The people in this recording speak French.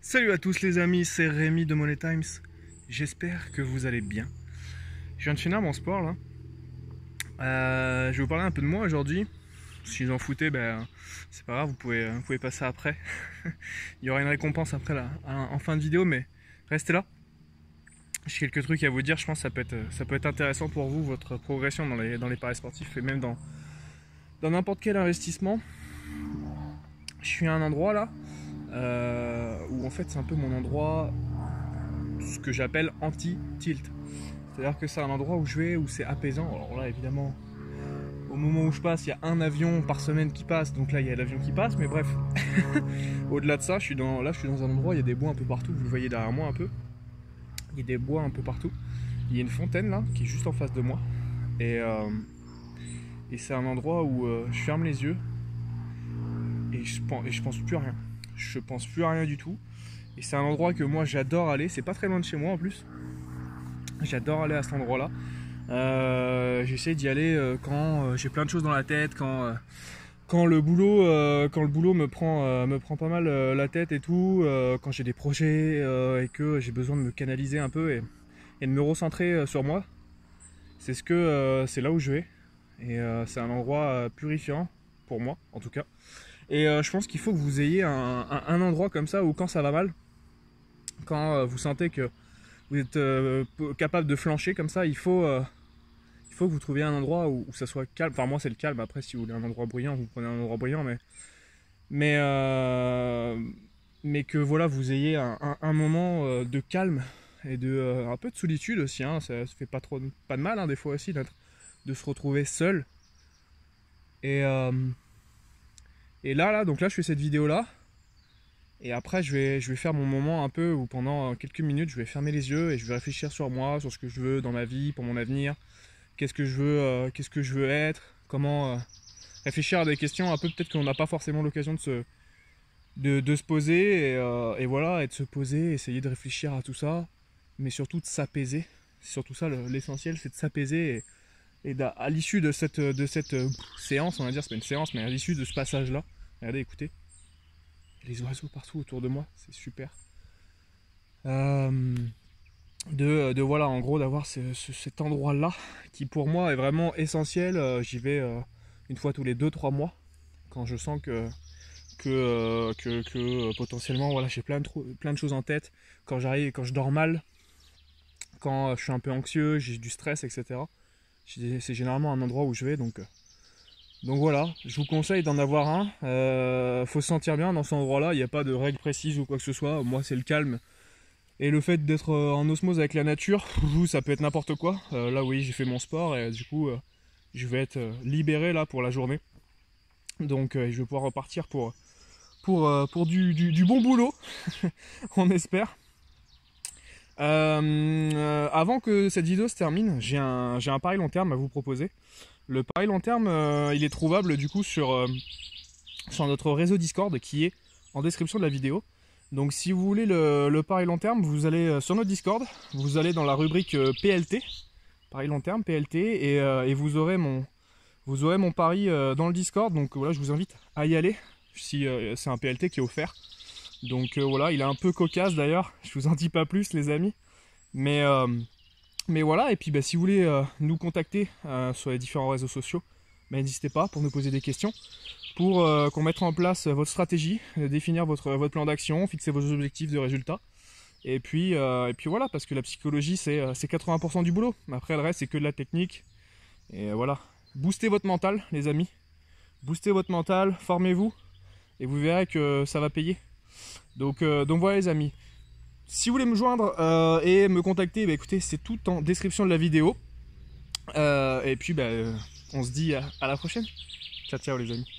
Salut à tous les amis, c'est Rémi de Money Times. J'espère que vous allez bien. Je viens de finir mon sport là. Je vais vous parler un peu de moi aujourd'hui. Si vous en foutez, c'est pas grave, vous pouvez passer après. Il y aura une récompense après là, en fin de vidéo, mais restez là. J'ai quelques trucs à vous dire, je pense que ça peut être intéressant pour vous, votre progression dans les paris sportifs et même dans n'importe quel investissement. Je suis à un endroit là. Où en fait c'est un peu mon endroit, ce que j'appelle anti-tilt. C'est-à-dire que c'est un endroit où je vais, où c'est apaisant. Alors là évidemment, au moment où je passe, il y a un avion par semaine qui passe, donc là il y a l'avion qui passe, mais bref. Au-delà de ça, je suis dans un endroit, il y a des bois un peu partout, vous le voyez derrière moi un peu. Il y a des bois un peu partout. Il y a une fontaine là, qui est juste en face de moi. Et c'est un endroit où je ferme les yeux et je pense plus à rien. Je pense plus à rien du tout. Et c'est un endroit que moi j'adore aller. C'est pas très loin de chez moi en plus. J'adore aller à cet endroit là. J'essaie d'y aller quand j'ai plein de choses dans la tête, quand le boulot me prend pas mal la tête et tout, quand j'ai des projets et que j'ai besoin de me canaliser un peu et de me recentrer sur moi. C'est là où je vais. Et c'est un endroit purifiant pour moi en tout cas. Et je pense qu'il faut que vous ayez un endroit comme ça où quand ça va mal, quand vous sentez que vous êtes capable de flancher comme ça, il faut que vous trouviez un endroit où ça soit calme. Enfin moi c'est le calme, après si vous voulez un endroit bruyant, vous prenez un endroit bruyant, mais que voilà, vous ayez un moment de calme et un peu de solitude aussi, hein. Ça fait pas de mal hein, des fois aussi de se retrouver seul. Et là, donc là, je fais cette vidéo-là. Et après, je vais faire mon moment un peu où pendant quelques minutes, je vais fermer les yeux et je vais réfléchir sur moi, sur ce que je veux dans ma vie, pour mon avenir. Qu'est-ce que je veux être, comment réfléchir à des questions un peu peut-être qu'on n'a pas forcément l'occasion de se poser. Et voilà, et de se poser, essayer de réfléchir à tout ça, mais surtout de s'apaiser. C'est surtout ça l'essentiel, c'est de s'apaiser. Et à l'issue de cette séance, on va dire, c'est pas une séance, mais à l'issue de ce passage-là, regardez, écoutez, les oiseaux partout autour de moi, c'est super. Voilà, en gros, d'avoir cet endroit-là, qui pour moi est vraiment essentiel. J'y vais une fois tous les 2-3 mois, quand je sens que potentiellement, voilà, j'ai plein de choses en tête, quand je dors mal, quand je suis un peu anxieux, j'ai du stress, etc. C'est généralement un endroit où je vais, donc voilà, je vous conseille d'en avoir un. Faut se sentir bien dans cet endroit-là, il n'y a pas de règles précises ou quoi que ce soit. Moi, c'est le calme et le fait d'être en osmose avec la nature. Ça peut être n'importe quoi. Là, oui, j'ai fait mon sport et du coup, je vais être libéré là pour la journée. Donc, je vais pouvoir repartir pour du bon boulot, on espère. Avant que cette vidéo se termine, j'ai un pari long terme à vous proposer. Le pari long terme, il est trouvable du coup sur notre réseau Discord qui est en description de la vidéo. Donc si vous voulez le pari long terme, vous allez sur notre Discord, vous allez dans la rubrique PLT, pari long terme, PLT, et vous aurez mon pari dans le Discord. Donc voilà, je vous invite à y aller, si c'est un PLT qui est offert. Donc voilà, il est un peu cocasse d'ailleurs, je vous en dis pas plus les amis, mais voilà. Et puis si vous voulez nous contacter sur les différents réseaux sociaux, n'hésitez pas pour nous poser des questions, pour qu'on mette en place votre stratégie, définir votre plan d'action, fixer vos objectifs de résultats, et puis voilà, parce que la psychologie c'est 80% du boulot, après le reste c'est que de la technique. Et voilà, boostez votre mental les amis, boostez votre mental, formez-vous, et vous verrez que ça va payer. Donc voilà les amis, si vous voulez me joindre et me contacter, écoutez, c'est tout en description de la vidéo. Et puis on se dit à la prochaine. Ciao ciao les amis.